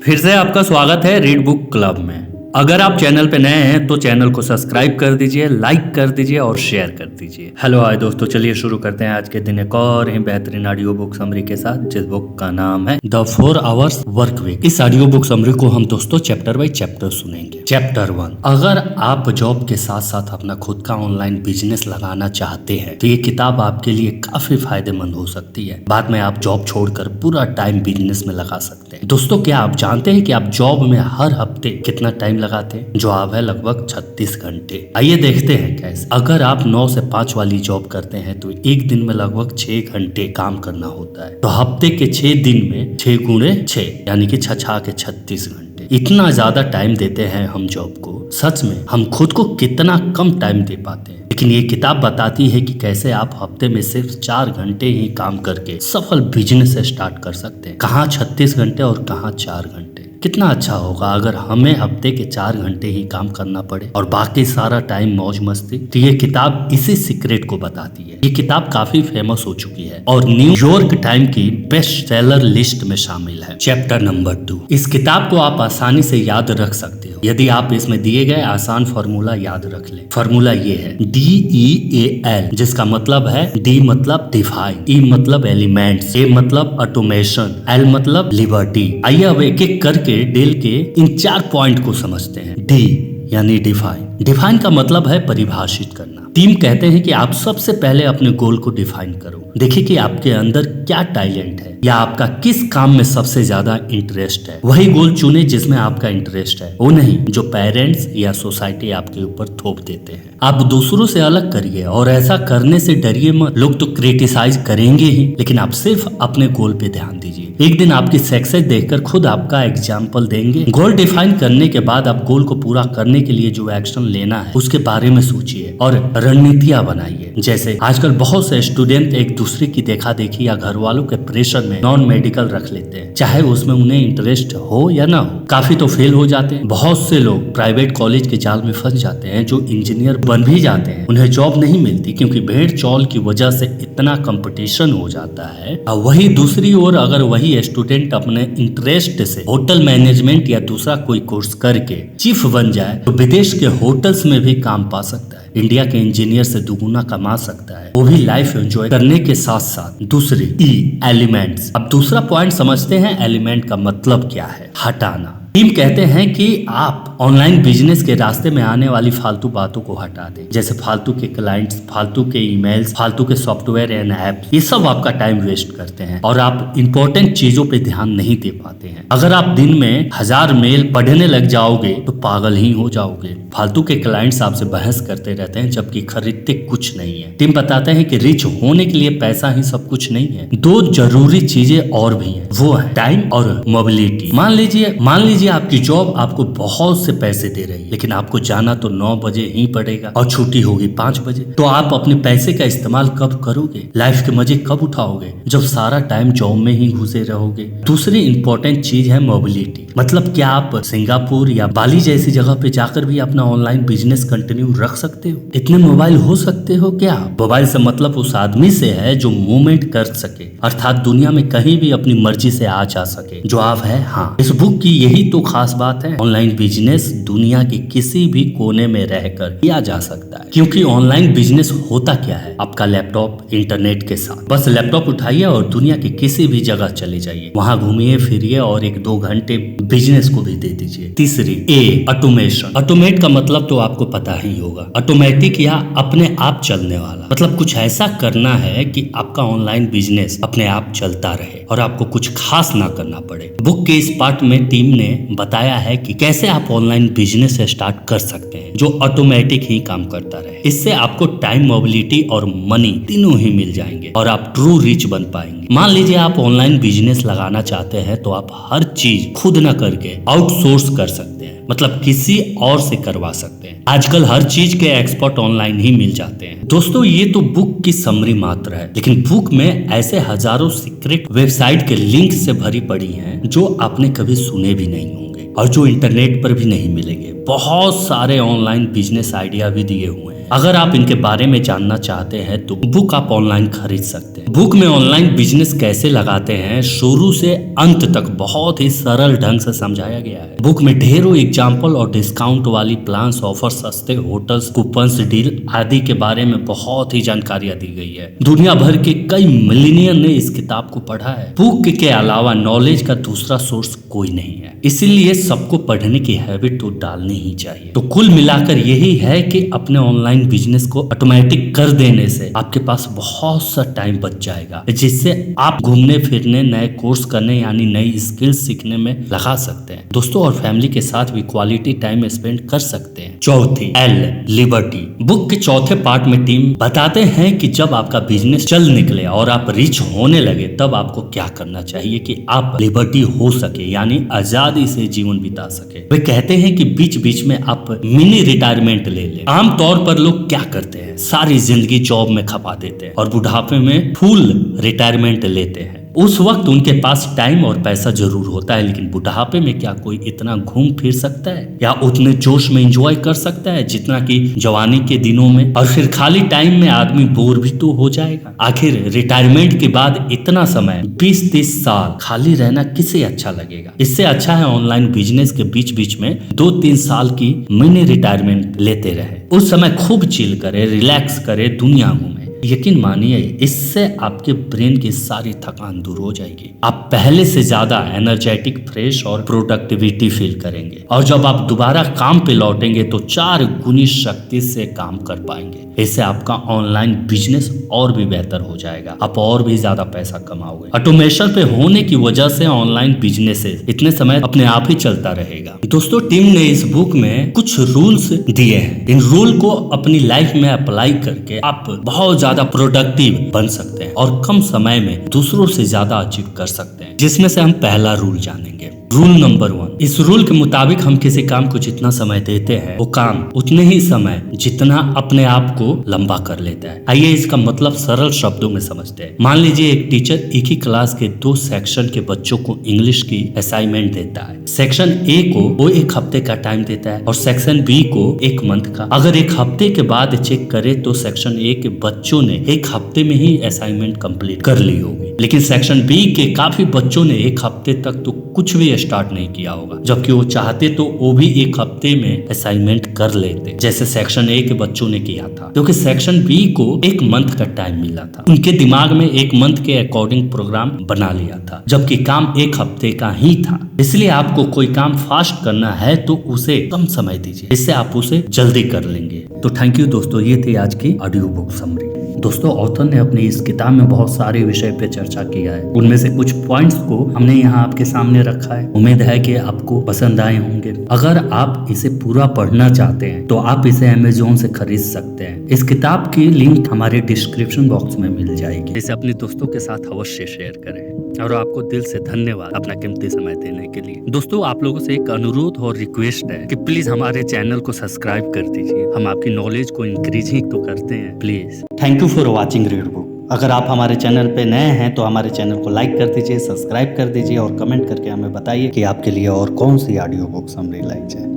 फिर से आपका स्वागत है रीड बुक क्लब में। अगर आप चैनल पे नए हैं तो चैनल को सब्सक्राइब कर दीजिए, लाइक कर दीजिए और शेयर कर दीजिए। हेलो हाय दोस्तों, चलिए शुरू करते हैं आज के दिन एक और ही बेहतरीन ऑडियो बुक समरी के साथ, जिस बुक का नाम है द 4 आवर्स वर्क वीक। इस ऑडियो बुक समरी को हम दोस्तों चैप्टर बाय चैप्टर सुनेंगे। चैप्टर 1, अगर आप जॉब के साथ साथ अपना खुद का ऑनलाइन बिजनेस लगाना चाहते हैं तो ये किताब आपके लिए काफी फायदेमंद हो सकती है। बाद में आप जॉब छोड़कर पूरा टाइम बिजनेस में लगा सकते हैं। दोस्तों, क्या आप जानते हैं कि आप जॉब में हर हफ्ते कितना टाइम लगाते हैं? जवाब है लगभग 36 घंटे। आइए देखते हैं कैसे। अगर आप 9 से 5 वाली जॉब करते हैं तो एक दिन में लगभग 6 घंटे काम करना होता है। तो हफ्ते के 6 दिन में 6 गुणे 6 यानी कि 6 के 36 घंटे। इतना ज्यादा टाइम देते हैं हम जॉब को। सच में हम खुद को कितना कम टाइम दे पाते हैं। लेकिन ये किताब बताती है कि कैसे आप हफ्ते में सिर्फ 4 घंटे ही काम करके सफल बिजनेस स्टार्ट कर सकते हैं। कहाँ 36 घंटे और कहाँ 4 घंटे। कितना अच्छा होगा अगर हमें हफ्ते के 4 घंटे ही काम करना पड़े और बाकी सारा टाइम मौज मस्ती। तो ये किताब इसी सीक्रेट को बताती है। ये किताब काफी फेमस हो चुकी है और न्यूयॉर्क टाइम की बेस्ट सेलर लिस्ट में शामिल है। चैप्टर नंबर 2, इस किताब को आप आसानी से याद रख सकते हो यदि आप इसमें दिए गए आसान फार्मूला याद रख ले। फार्मूला ये है DEAL, जिसका मतलब है D मतलब डिफाइन, E मतलब एलिमेंट्स, A मतलब ऑटोमेशन, L मतलब लिबर्टी। आइए अब एक एक करके डेल के इन 4 पॉइंट को समझते हैं। D यानी डिफाइन। डिफाइन का मतलब है परिभाषित करना। टीम कहते हैं कि आप सबसे पहले अपने गोल को डिफाइन करो। देखिए कि आपके अंदर क्या टैलेंट है या आपका किस काम में सबसे ज्यादा इंटरेस्ट है। वही गोल चुने जिसमें आपका इंटरेस्ट है, वो नहीं जो पेरेंट्स या सोसाइटी आपके ऊपर थोप देते हैं। आप दूसरों से अलग करिए और ऐसा करने से डरिए मत। लोग तो क्रिटिसाइज करेंगे ही, लेकिन आप सिर्फ अपने गोल पे ध्यान दीजिए। एक दिन आपकी सक्सेस देखकर खुद आपका एग्जाम्पल देंगे। गोल डिफाइन करने के बाद आप गोल को पूरा करने के लिए जो एक्शन लेना है उसके बारे में सोचिए और रणनीतियां बनाइए। जैसे आजकल बहुत से स्टूडेंट एक दूसरे की देखा देखी या घर वालों के प्रेशर में नॉन मेडिकल रख लेते हैं, चाहे उसमें उन्हें इंटरेस्ट हो या ना हो। काफी तो फेल हो जाते हैं। बहुत से लोग प्राइवेट कॉलेज के जाल में फंस जाते हैं, जो इंजीनियर बन भी जाते हैं। उन्हें जॉब नहीं मिलती क्योंकि भेड़ चौल की वजह से इतना कंपटीशन हो जाता है। और वही दूसरी ओर अगर वही स्टूडेंट अपने इंटरेस्ट से होटल मैनेजमेंट या दूसरा कोई कोर्स करके चीफ बन जाए तो विदेश के होटल्स में भी काम पा सकता है। इंडिया के इंजीनियर से दुगुना कमा सकता है, वो भी लाइफ एंजॉय करने के साथ साथ। दूसरी E एलिमेंट्स। अब दूसरा पॉइंट समझते हैं, एलिमेंट का मतलब क्या है? हटाना। टीम कहते हैं कि आप ऑनलाइन बिजनेस के रास्ते में आने वाली फालतू बातों को हटा दें, जैसे फालतू के क्लाइंट्स, फालतू के ईमेल्स, फालतू के सॉफ्टवेयर एंड ऐप। ये सब आपका टाइम वेस्ट करते हैं और आप इंपॉर्टेंट चीजों पे ध्यान नहीं दे पाते हैं। अगर आप दिन में 1000 मेल पढ़ने लग जाओगे तो पागल ही हो जाओगे। फालतू के क्लाइंट्स आपसे बहस करते रहते हैं जबकि खरीदते कुछ नहीं है। टीम बताते हैं कि रिच होने के लिए पैसा ही सब कुछ नहीं है। 2 जरूरी चीजें और भी हैं, वो है टाइम और मोबिलिटी। मान लीजिए आपकी जॉब आपको बहुत से पैसे दे रही है, लेकिन आपको जाना तो 9 बजे ही पड़ेगा और छुट्टी होगी 5 बजे। तो आप अपने पैसे का इस्तेमाल कब करोगे? लाइफ के मजे कब उठाओगे जब सारा टाइम जॉब में ही घुसे रहोगे? दूसरी इंपॉर्टेंट चीज है मोबिलिटी। मतलब क्या आप सिंगापुर या बाली जैसी जगह पे जाकर भी अपना ऑनलाइन बिजनेस कंटिन्यू रख सकते हो? इतने मोबाइल हो सकते हो क्या? मोबाइल से मतलब उस आदमी से है जो मूवमेंट कर सके, अर्थात दुनिया में कहीं भी अपनी मर्जी से आ जा सके। जवाब है हाँ। इस बुक की यही तो खास बात है। ऑनलाइन बिजनेस दुनिया के किसी भी कोने में रहकर किया जा सकता है, क्योंकि ऑनलाइन बिजनेस होता क्या है? आपका लैपटॉप इंटरनेट के साथ। बस लैपटॉप उठाइए और दुनिया के किसी भी जगह चले जाइए, वहां घूमिए फिरिए और 1-2 घंटे बिजनेस को भी दे दीजिए। तीसरी A ऑटोमेशन। ऑटोमेट का मतलब तो आपको पता ही होगा, ऑटोमेटिक या अपने आप चलने वाला। मतलब कुछ ऐसा करना है कि आपका ऑनलाइन बिजनेस अपने आप चलता रहे और आपको कुछ खास ना करना पड़े। बुक के इस पार्ट में टीम ने बताया है कि कैसे आप ऑनलाइन बिजनेस स्टार्ट कर सकते हैं जो ऑटोमेटिक ही काम करता रहे। इससे आपको टाइम, मोबिलिटी और मनी तीनों ही मिल जाएंगे और आप ट्रू रिच बन पाएंगे। मान लीजिए आप ऑनलाइन बिजनेस लगाना चाहते हैं तो आप हर चीज खुद न करके आउटसोर्स कर सकते हैं, मतलब किसी और से करवा सकते हैं। आजकल हर चीज के एक्सपर्ट ऑनलाइन ही मिल जाते हैं। दोस्तों, ये तो बुक की समरी मात्र है, लेकिन बुक में ऐसे हजारों सीक्रेट वेबसाइट के लिंक से भरी पड़ी हैं जो आपने कभी सुने भी नहीं होंगे और जो इंटरनेट पर भी नहीं मिलेंगे। बहुत सारे ऑनलाइन बिजनेस आइडिया भी दिए हुए हैं अगर आप इनके बारे में जानना चाहते हैं तो बुक आप ऑनलाइन खरीद सकते हैं। बुक में ऑनलाइन बिजनेस कैसे लगाते हैं शुरू से अंत तक बहुत ही सरल ढंग से समझाया गया है। बुक में ढेरों एग्जाम्पल और डिस्काउंट वाली प्लान्स, ऑफर, सस्ते होटल्स, कूपन्स, डील आदि के बारे में बहुत ही जानकारियां दी गई है। दुनिया भर के कई मिलियनियर ने इस किताब को पढ़ा है। बुक के अलावा नॉलेज का दूसरा सोर्स कोई नहीं है, इसीलिए सबको पढ़ने की हैबिट तो डालनी ही चाहिए। तो कुल मिलाकर यही है कि अपने ऑनलाइन बिजनेस को ऑटोमेटिक कर देने से आपके पास बहुत सा टाइम बच जाएगा, जिससे आप घूमने फिरने, नए कोर्स करने यानी नई स्किल्स सीखने में लगा सकते हैं। दोस्तों और फैमिली के साथ भी क्वालिटी टाइम स्पेंड कर सकते हैं। चौथी एल, लिबर्टी। बुक के चौथे पार्ट में टीम बताते हैं कि जब आपका बिजनेस चल निकले और आप रिच होने लगे तब आपको क्या करना चाहिए कि आप लिबर्टी हो सके यानी आजादी से जीवन बिता सके। वे कहते हैं कि बीच बीच में आप मिनी रिटायरमेंट ले लें। आमतौर पर लोग क्या करते हैं, सारी जिंदगी जॉब में खपा देते हैं और बुढ़ापे में फुल रिटायरमेंट लेते हैं। उस वक्त उनके पास टाइम और पैसा जरूर होता है, लेकिन बुढ़ापे में क्या कोई इतना घूम फिर सकता है या उतने जोश में एंजॉय कर सकता है जितना कि जवानी के दिनों में? और फिर खाली टाइम में आदमी बोर भी तो हो जाएगा। आखिर रिटायरमेंट के बाद इतना समय 20-30 साल खाली रहना किसे अच्छा लगेगा? इससे अच्छा है ऑनलाइन बिजनेस के बीच बीच में 2-3 साल की मिनी रिटायरमेंट लेते रहे। उस समय खूब चिल करे, रिलैक्स करे, दुनिया घूमे। यकीन मानिए इससे आपके ब्रेन की सारी थकान दूर हो जाएगी। आप पहले से ज्यादा एनर्जेटिक, फ्रेश और प्रोडक्टिविटी फील करेंगे और जब आप दोबारा काम पे लौटेंगे तो 4 गुनी शक्ति से काम कर पाएंगे। इससे आपका ऑनलाइन बिजनेस और भी बेहतर हो जाएगा, आप और भी ज्यादा पैसा कमाओगे। ऑटोमेशन पे होने की वजह से ऑनलाइन बिजनेस इतने समय अपने आप ही चलता रहेगा। दोस्तों टीम ने इस बुक में कुछ रूल्स दिए हैं। इन रूल को अपनी लाइफ में अप्लाई करके आप बहुत ज्यादा प्रोडक्टिव बन सकते हैं और कम समय में दूसरों से ज्यादा अचीव कर सकते हैं। जिसमें से हम पहला रूल जानेंगे। Rule number 1। इस रूल के मुताबिक हम किसी काम को जितना समय देते हैं वो काम उतने ही समय जितना अपने आप को लंबा कर लेता है। आइए इसका मतलब सरल शब्दों में समझते हैं। मान लीजिए एक टीचर एक ही क्लास के 2 सेक्शन के बच्चों को इंग्लिश की असाइनमेंट देता है। सेक्शन ए को वो 1 हफ्ते का टाइम देता है और सेक्शन बी को 1 मंथ का। अगर 1 हफ्ते के बाद चेक करे तो सेक्शन ए के बच्चों ने 1 हफ्ते में ही असाइनमेंट कंप्लीट कर ली होगी, लेकिन सेक्शन बी के काफी बच्चों ने 1 हफ्ते तक तो कुछ भी स्टार्ट नहीं किया होगा, जबकि वो चाहते तो वो भी 1 हफ्ते में असाइनमेंट कर लेते जैसे सेक्शन ए के बच्चों ने किया था, क्योंकि सेक्शन बी को 1 मंथ का टाइम मिला था। उनके दिमाग में 1 मंथ के अकॉर्डिंग प्रोग्राम बना लिया था, जबकि काम 1 हफ्ते का ही था। इसलिए आपको कोई काम फास्ट करना है तो उसे कम समय दीजिए, इससे आप उसे जल्दी कर लेंगे। तो थैंक यू दोस्तों, ये थी आज की ऑडियो बुक समरी। दोस्तों ऑथर ने अपनी इस किताब में बहुत सारे विषय पे चर्चा किया है। उनमें से कुछ पॉइंट्स को हमने यहाँ आपके सामने रखा है। उम्मीद है कि आपको पसंद आए होंगे। अगर आप इसे पूरा पढ़ना चाहते हैं तो आप इसे अमेज़न से खरीद सकते हैं। इस किताब की लिंक हमारे डिस्क्रिप्शन बॉक्स में मिल जाएगी। इसे अपने दोस्तों के साथ अवश्य शेयर करें और आपको दिल से धन्यवाद अपना कीमती समय देने के लिए। दोस्तों आप लोगों से एक अनुरोध और रिक्वेस्ट है कि प्लीज हमारे चैनल को सब्सक्राइब कर दीजिए। हम आपकी नॉलेज को इंक्रीज ही तो करते हैं, please. Thank you for watching read book. अगर आप हमारे चैनल पे नए हैं तो हमारे चैनल को लाइक कर दीजिए, सब्सक्राइब कर दीजिए और कमेंट करके हमें बताइए कि आपके लिए और कौन सी ऑडियो बुक समरी लाई जाए।